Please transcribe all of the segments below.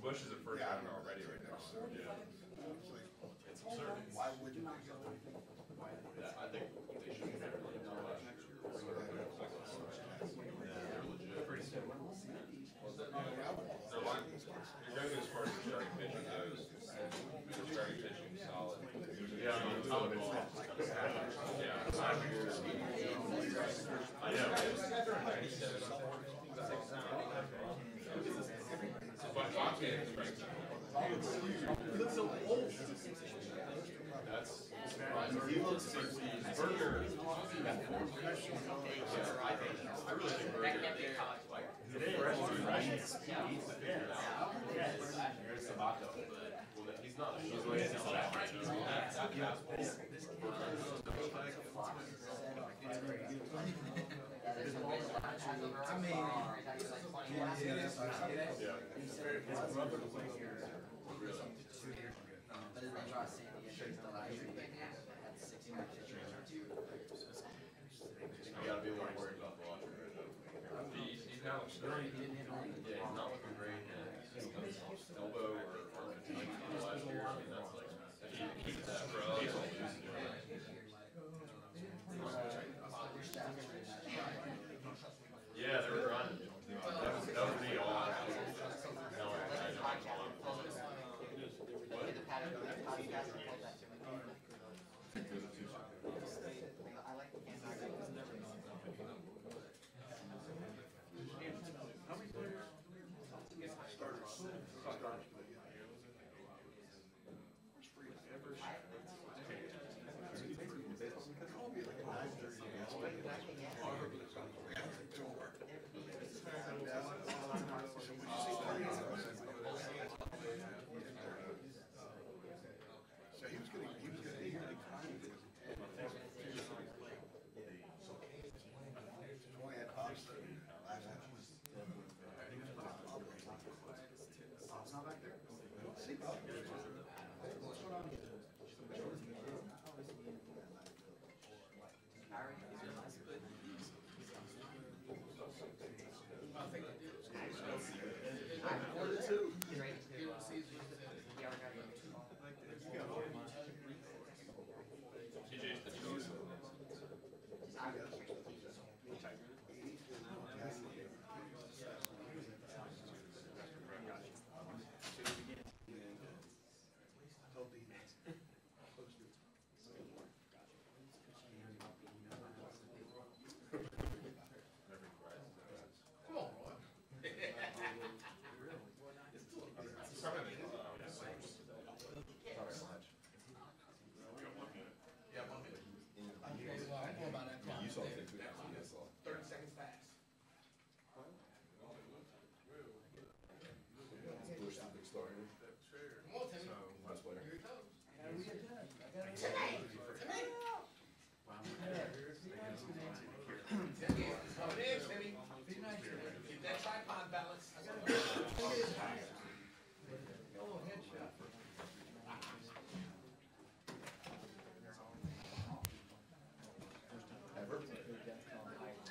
Bush is a first rounder already right now. Yeah. It's absurd. Why wouldn't they go? I think they should be better than last year. They're legit. Pretty similar. Their line, you're going to go as far as their starting pitching goes. Their starting pitching is solid. Yeah, I mean, solid ball. Yeah, 5 years. I know. But Bobcat strikes out. He looks so old. That's surprising. He looks 60. Burger. I really think Burger like fresh. He needs to figure it out. There's Sabato, but he's not. He's way in his back. I mean, his brother played here 2 years ago. But his name was Sandy, and he's the last year had 16 matches. You gotta be a little worried about the watcher right now. He's not looking great. Yeah, he's not looking great. Elbow or fatigue last year. I mean, that's like, if he keeps that, bro, he's all losing it. Yeah, they were running. That was me all last year.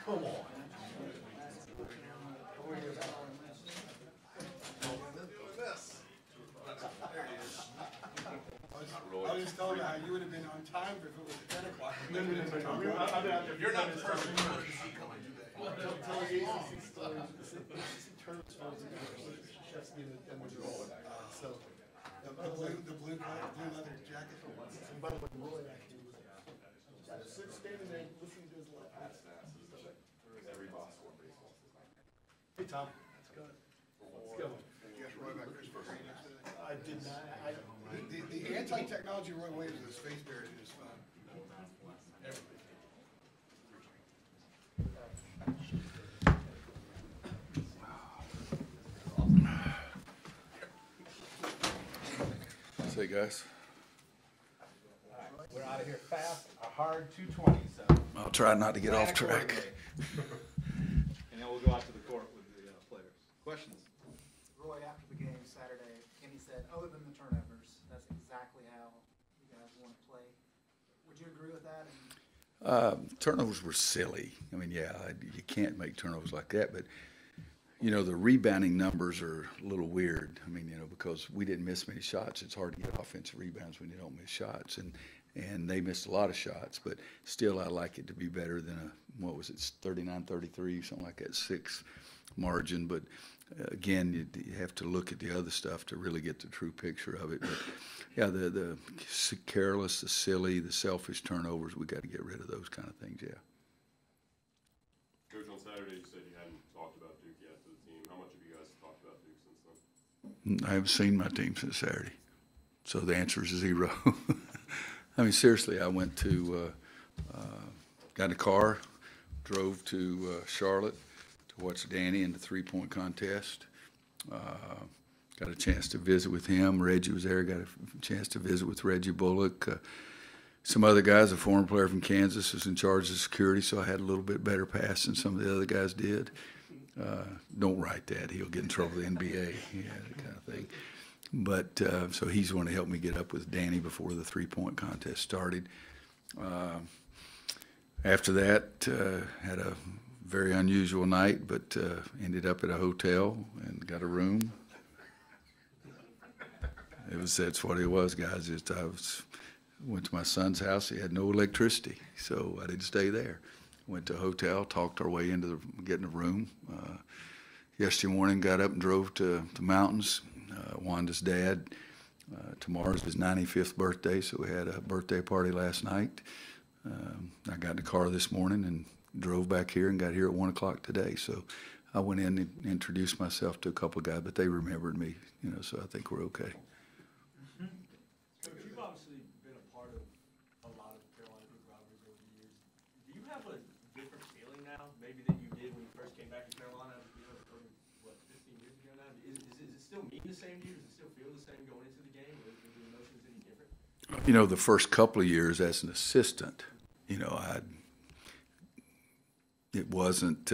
Come on. I was just telling you how you would have been on time if it was 10 o'clock. No. You're not the person who knows you see coming today. Tell the ACC stories. The tournament stories. Chef's me and the roll. So the blue leather jacket. And by the way, Roy actually was standing there listening to his life. Every boss scored baseball. Hey Tom, let's go. Let's go. You guys Roy back Christopher Green yesterday? I did not. The anti-technology Roy Williams is space bear is fun. Say guys. We're out of here fast, a hard 220. So I'll try not to get off track. And then we'll go out to the court with the players. Questions? Roy, after the game Saturday, Kenny said, other than the turnovers, that's exactly how you guys want to play. Would you agree with that? Turnovers were silly. I mean, yeah, you can't make turnovers like that, but You know, the rebounding numbers are a little weird. I mean, you know, because we didn't miss many shots. It's hard to get offensive rebounds when you don't miss shots. And they missed a lot of shots. But still, I like it to be better than what was it, 39-33, something like that, 6 margin. But again, you have to look at the other stuff to really get the true picture of it. But yeah, the careless, the silly, the selfish turnovers, we got to get rid of those kind of things, yeah. Coach, on Saturday you said you hadn't talked about Duke yet to the team. How much have you guys talked about Duke since then? I haven't seen my team since Saturday. So the answer is 0. I mean, seriously, I went to, got in a car, drove to Charlotte to watch Danny in the three-point contest. Got a chance to visit with him. Reggie was there. Got a chance to visit with Reggie Bullock. Some other guys, a former player from Kansas, was in charge of security, so I had a little bit better pass than some of the other guys did. Don't write that. He'll get in trouble with the NBA, yeah, that kind of thing. But so he's going to help me get up with Danny before the three-point contest started. After that, had a very unusual night, but ended up at a hotel and got a room. That's what it was, guys. Went to my son's house. He had no electricity, so I didn't stay there. Went to a hotel, talked our way into getting a room. Yesterday morning, got up and drove to the mountains. Wanda's dad, tomorrow's his 95th birthday, so we had a birthday party last night. I got in the car this morning and drove back here and got here at 1 o'clock today. So I went in and introduced myself to a couple of guys, but they remembered me, you know, so I think we're okay. Coach, you've obviously been a part of a lot of Carolina Duke rivalries over the years. Do you have a different feeling now, maybe than you did when you first came back to Carolina, you know, what, 15 years ago now? Is it still mean the same to you? Does it still feel the same going into the game? Or are the emotions any different? You know, the first couple of years as an assistant, you know, it wasn't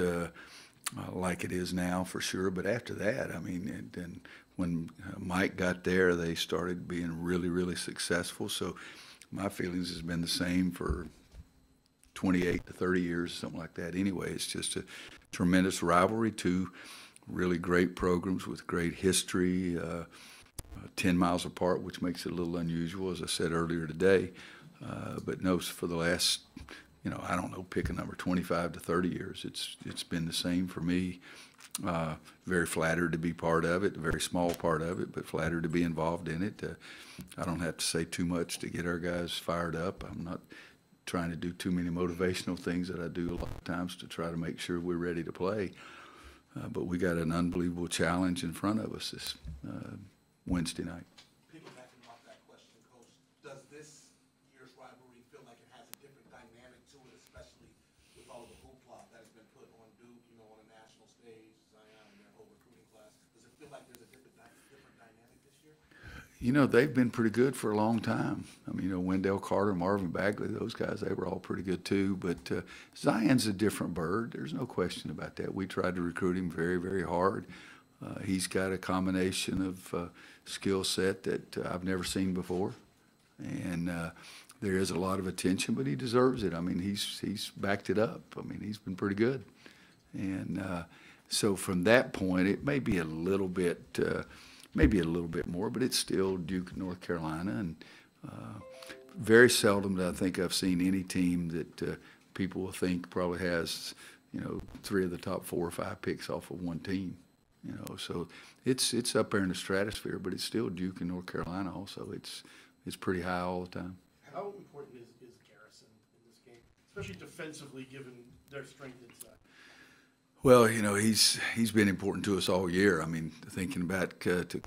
like it is now for sure. But after that, I mean, and when Mike got there, they started being really, really successful. So my feelings has been the same for 28 to 30 years, something like that. Anyway, it's just a tremendous rivalry, 2 really great programs with great history, 10 miles apart, which makes it a little unusual, as I said earlier today. But no, for the last, you know, I don't know, pick a number, 25 to 30 years, it's been the same for me. Very flattered to be part of it, a very small part of it, but flattered to be involved in it. I don't have to say too much to get our guys fired up. I'm not trying to do too many motivational things that I do a lot of times to try to make sure we're ready to play. But we got an unbelievable challenge in front of us this Wednesday night. Piggybacking off that question, Coach, does this year's rivalry feel like it has a different dynamic to it, especially with all the hoopla that has been put on Duke, you know, on a national stage, Zion and their whole recruiting class? Does it feel like there's a different dynamic this year? You know, they've been pretty good for a long time. I mean, you know, Wendell Carter, Marvin Bagley, those guys, they were all pretty good too. But Zion's a different bird. There's no question about that. We tried to recruit him very, very hard. He's got a combination of skill set that I've never seen before. And there is a lot of attention, but he deserves it. I mean, he's backed it up. I mean, he's been pretty good. And so from that point, it may be a little bit more, but it's still Duke, North Carolina, and very seldom do I think I've seen any team that people will think probably has, you know, 3 of the top 4 or 5 picks off of one team, you know. So it's up there in the stratosphere, but it's still Duke and North Carolina also. It's pretty high all the time. How important is Garrison in this game, especially defensively, given their strength inside? Well, you know, he's been important to us all year. I mean, thinking about,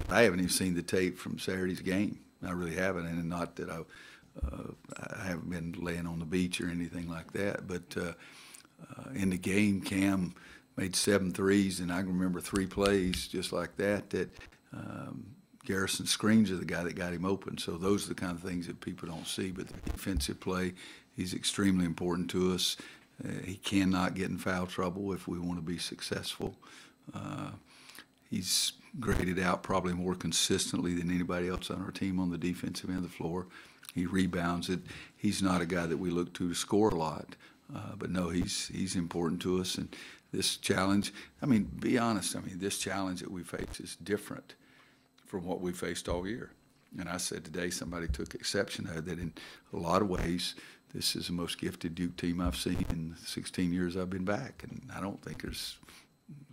I haven't even seen the tape from Saturday's game. I really haven't, and not that I haven't been laying on the beach or anything like that. But in the game, Cam made 7 threes, and I can remember 3 plays just like that Garrison screens are the guy that got him open. So those are the kind of things that people don't see. But the defensive play, he's extremely important to us. He cannot get in foul trouble if we want to be successful. He's graded out probably more consistently than anybody else on our team on the defensive end of the floor. He rebounds it. He's not a guy that we look to score a lot. But no, he's important to us. And this challenge, I mean, be honest, I mean, this challenge that we face is different from what we faced all year. And I said today, somebody took exception to that in a lot of ways. This is the most gifted Duke team I've seen in the 16 years I've been back. And I don't think there's,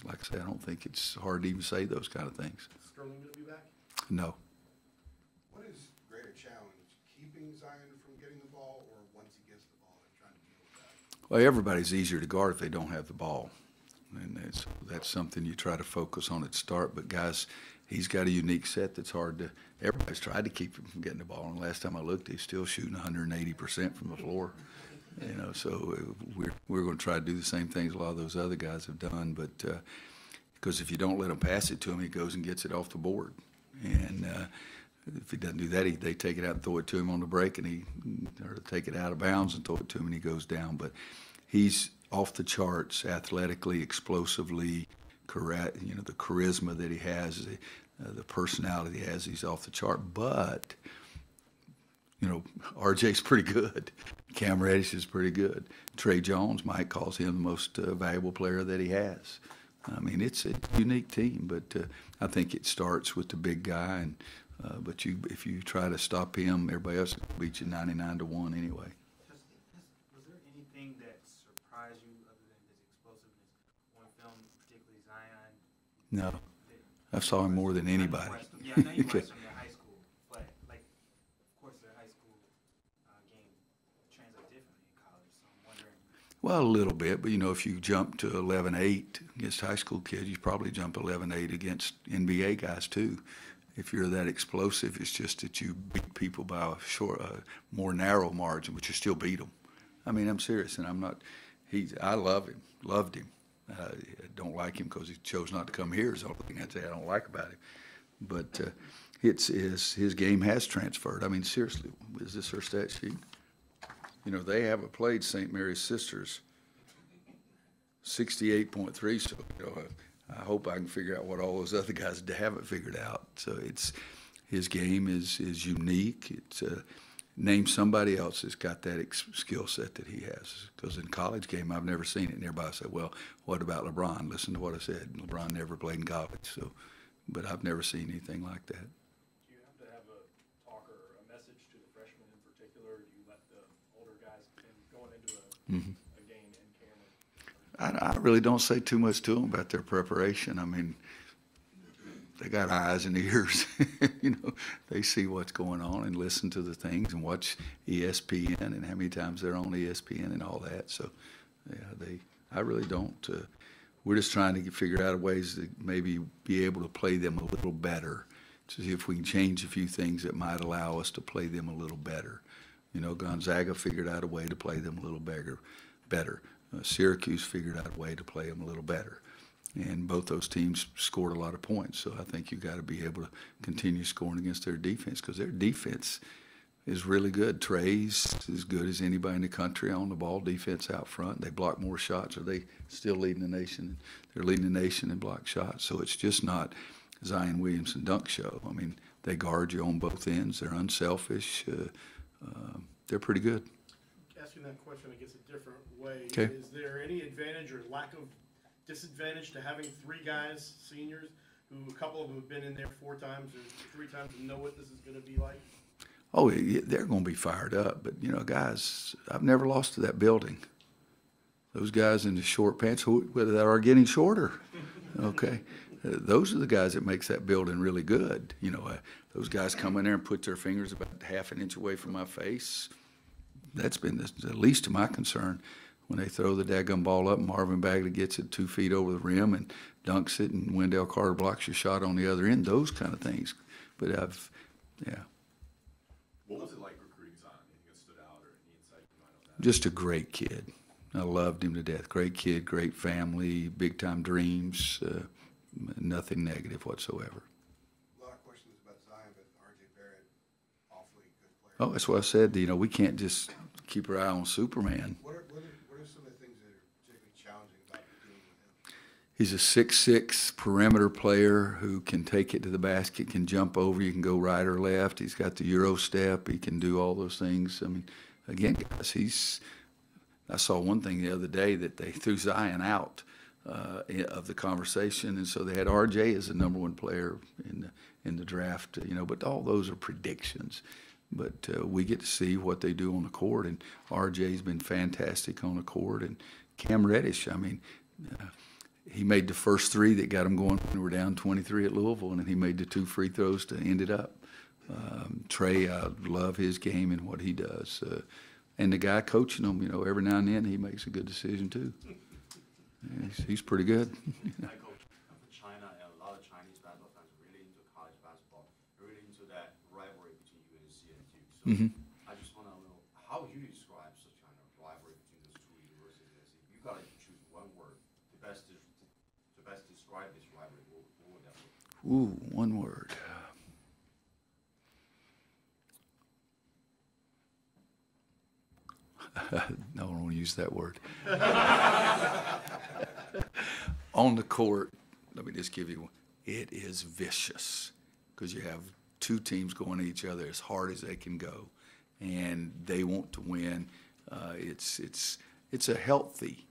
like I said, I don't think it's hard to even say those kind of things. Is Sterling going to be back? No. What is greater challenge, keeping Zion from getting the ball, or once he gets the ball and trying to deal with that? Well, everybody's easier to guard if they don't have the ball. And that's something you try to focus on at start. But, guys, he's got a unique set that's hard to – everybody's tried to keep him from getting the ball. And last time I looked, he's still shooting 180% from the floor. You know, so we're going to try to do the same things a lot of those other guys have done. But because if you don't let him pass it to him, he goes and gets it off the board. And if he doesn't do that, they take it out and throw it to him on the break, and or take it out of bounds and throw it to him, and he goes down. But he's off the charts athletically, explosively, you know, the charisma that he has, the personality he has, he's off the chart. But, you know, RJ's pretty good. Cam Reddish is pretty good. Trey Jones, Mike calls him the most valuable player that he has. I mean, it's a unique team, but I think it starts with the big guy. And but if you try to stop him, everybody else will beat you 99-1 anyway. Was there anything that surprised you other than his explosiveness on film, particularly Zion? No, I saw him more than anybody. Yeah, I know you watched him in high school, but like, of course, their high school game translates differently in college. So I'm wondering. Well, a little bit, but you know, if you jump to 11-8 against high school kids, you probably jump 11-8 against NBA guys too. If you're that explosive, it's just that you beat people by a more narrow margin, but you still beat them. I mean, I'm serious, and I'm not. I love him, loved him. I don't like him because he chose not to come here. Is the only thing I'd say I don't like about him. But his game has transferred. I mean, seriously, is this her stat sheet? You know, they haven't played St. Mary's Sisters 68.3, so you know, I hope I can figure out what all those other guys haven't figured out. So his game is unique. It's name somebody else that's got that skill set that he has. Because in college game, I've never seen it. And everybody said, well, what about LeBron? Listen to what I said. LeBron never played in college. So, but I've never seen anything like that. Do you have to have a talk or a message to the freshmen in particular? Or do you let the older guys going into a game in camera? I really don't say too much to them about their preparation. I mean, they got eyes and ears. You know, they see what's going on and listen to the things and watch ESPN and how many times they're on ESPN and all that. So, yeah, I really don't. We're just trying to figure out ways to maybe be able to play them a little better, to see if we can change a few things that might allow us to play them a little better. You know, Gonzaga figured out a way to play them a little better. Syracuse figured out a way to play them a little better. And both those teams scored a lot of points. So I think you got to be able to continue scoring against their defense, because their defense is really good. Trey's as good as anybody in the country on the ball defense out front. They block more shots. Are they still leading the nation? They're leading the nation in block shots. So it's just not Zion Williamson dunk show. I mean, they guard you on both ends. They're unselfish. They're pretty good. Asking that question, I guess, a different way. Okay. Is there any advantage or lack of disadvantage to having three guys, seniors, who a couple of them have been in there 4 times or 3 times and know what this is going to be like? Oh, yeah, they're going to be fired up. But, you know, guys, I've never lost to that building. Those guys in the short pants, whether they are getting shorter, okay, those are the guys that makes that building really good. You know, those guys come in there and put their fingers about half an inch away from my face. That's been the least of my concern. When they throw the daggum ball up, Marvin Bagley gets it 2 feet over the rim and dunks it, and Wendell Carter blocks your shot on the other end, those kind of things. But yeah. What was it like recruiting Zion? Anything that stood out or any insight you might have had? Just a great kid. I loved him to death. Great kid, great family, big-time dreams, nothing negative whatsoever. A lot of questions about Zion, but R.J. Barrett, awfully good player. Oh, that's what I said. You know, we can't just keep our eye on Superman. What are some of the things that are particularly challenging about dealing with him? He's a 6'6" perimeter player who can take it to the basket, can jump over. You can go right or left. He's got the Euro step. He can do all those things. I mean, again, guys, I saw one thing the other day that they threw Zion out of the conversation, and so they had RJ as the number one player in the draft. But all those are predictions. But we get to see what they do on the court, and RJ's been fantastic on the court, and Cam Reddish. He made the first three that got him going when we were down 23 at Louisville, and then he made the 2 free throws to end it up. Trey, I love his game and what he does. And the guy coaching him, every now and then he makes a good decision too. He's pretty good. I coach for China, and a lot of Chinese basketball fans are really into college basketball, really into that rivalry between UNC and Duke. So I just want to know, how would you describe such kind of rivalry between those two universities? If you got to choose one word to best describe this rivalry, what would that be? Ooh, one word. No, I don't want to use that word. On the court, let me just give you one. It is vicious because you have two teams going at each other as hard as they can go, and they want to win. It's a healthy.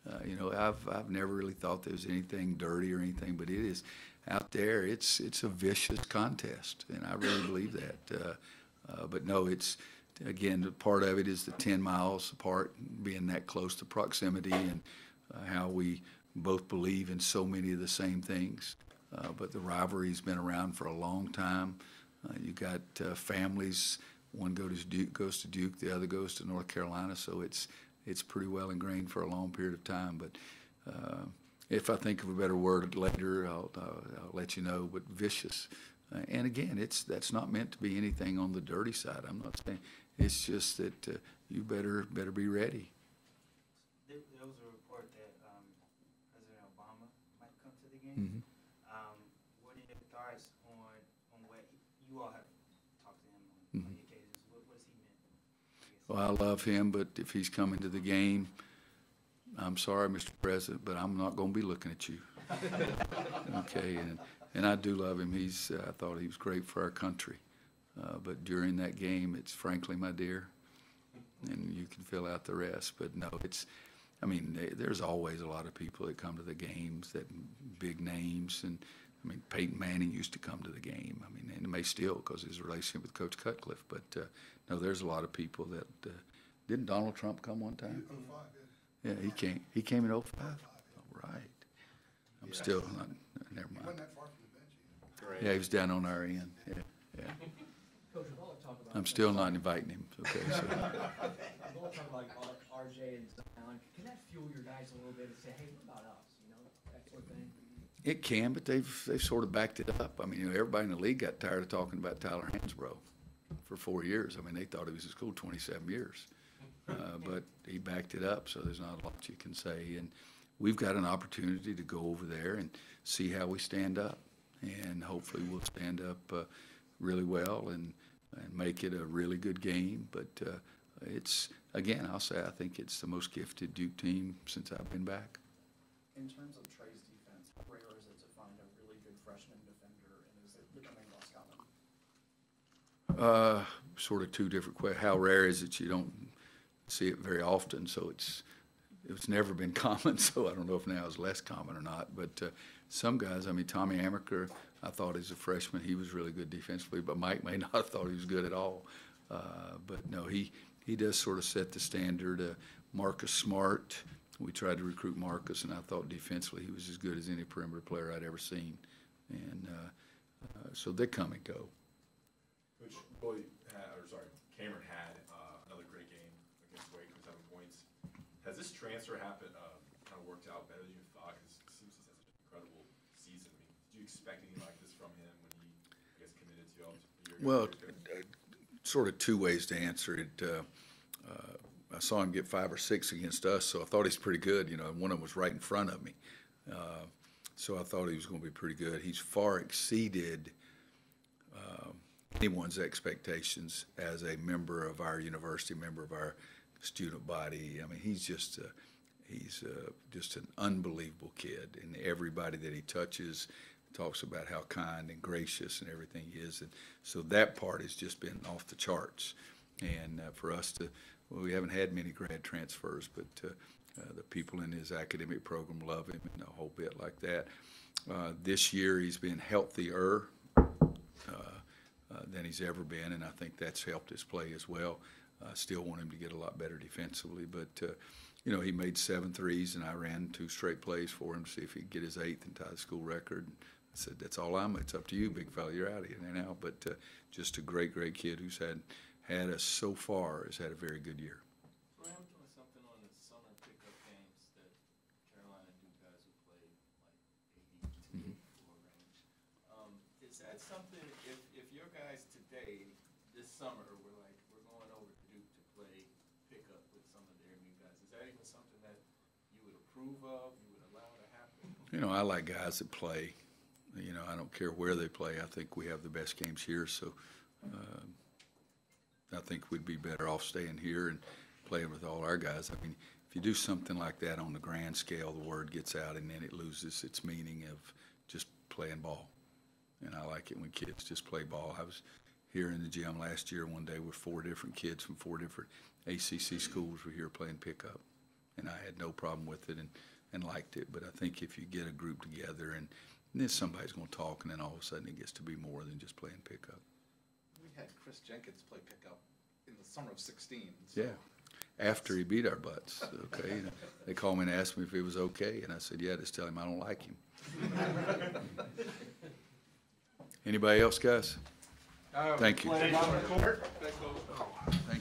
I've never really thought there was anything dirty or anything, but it is out there. It's a vicious contest, and I really believe that. But no, it's. Again, part of it is the 10 miles apart, being that close to proximity, and how we both believe in so many of the same things. But the rivalry's been around for a long time. You got families. One goes to Duke, the other goes to North Carolina. So it's pretty well ingrained for a long period of time. But if I think of a better word later, I'll let you know. But vicious, and again, that's not meant to be anything on the dirty side. I'm not saying. It's just that you better be ready. There was a report that President Obama might come to the game. What are your thoughts on what you all have talked to him on the occasions? What has he meant? Well, I love him, but if he's coming to the game, I'm sorry, Mr. President, but I'm not going to be looking at you. Okay, and I do love him. I thought he was great for our country. But during that game, it's frankly, my dear, and you can fill out the rest. But no, there's always a lot of people that come to the games, that big names, and Peyton Manning used to come to the game. And may still because of his relationship with Coach Cutcliffe. But no, there's a lot of people that didn't Donald Trump come one time? 05, yeah, he came. He came in 05. All right. I'm still not. Never He mind. wasn't that far from the bench either. Yeah, he was down on our end. Yeah. Coach, we've all talked about. I'm still not inviting him. Okay, so. We've all talked about RJ and Zion. Can that fuel your guys a little bit and say, hey, what about us? That sort of thing. It can, but they've sort of backed it up. Everybody in the league got tired of talking about Tyler Hansbrough for 4 years. They thought he was in school 27 years. But he backed it up, so there's not a lot you can say. And we've got an opportunity to go over there and see how we stand up. And hopefully we'll stand up really well and make it a really good game. But it's, again, I'll say I think it's the most gifted Duke team since I've been back. In terms of Trey's defense, how rare is it to find a really good freshman defender, and is it becoming less common? Sort of two different questions. How rare is it? You don't see it very often, so it's never been common, so I don't know if now it's less common or not. But some guys, Tommy Amaker, I thought as a freshman he was really good defensively, but Mike may not have thought he was good at all. But no, he does sort of set the standard. Marcus Smart, we tried to recruit Marcus, and I thought defensively he was as good as any perimeter player I'd ever seen. And so they come and go. Coach Cameron had another great game against Wake with 7 points. Has this transfer kind of worked out better than you thought? Because it seems he's had such an incredible season. Did you expect anything like this from him when he, committed to you all a year ago? Well, sort of two ways to answer it. I saw him get 5 or 6 against us, so I thought he's pretty good. One of them was right in front of me. So I thought he was going to be pretty good. He's far exceeded anyone's expectations as a member of our university, member of our student body. He's just an unbelievable kid, and everybody that he touches talks about how kind and gracious and everything he is. And so that part has just been off the charts. And for us we haven't had many grad transfers, but The people in his academic program love him and a whole bit like that. This year he's been healthier than he's ever been, and I think that's helped his play as well. I still want him to get a lot better defensively, but you know, he made 7 threes, and I ran 2 straight plays for him to see if he could get his 8th and tie the school record. I said, "That's all it's up to you, big fella. You're out of here now." But just a great kid who's had us so far has had a very good year. So I'm doing something on the summer pickup games that Carolina and Duke guys will play, like 80 to 84 range. Is that something, if your guys today, this summer, were like, we're going over to Duke to play pickup with some of their new guys, is that even something that you would approve of, you would allow to happen? You know, I like guys that play. You know, I don't care where they play. I think we have the best games here, so I think we'd be better off staying here and playing with all our guys. I mean, if you do something like that on the grand scale, the word gets out, and then it loses its meaning of just playing ball. And I like it when kids just play ball. I was here in the gym last year one day with 4 different kids from 4 different ACC schools were here playing pickup, and I had no problem with it and liked it. But I think if you get a group together and then somebody's going to talk, and then all of a sudden it gets to be more than just playing pickup. We had Chris Jenkins play pickup in the summer of '16. So. Yeah, after he beat our butts. Okay, you know, they called me and asked me if it was okay, and I said, "Yeah, just tell him I don't like him." Anybody else, guys? Thank you. Thank you. Thank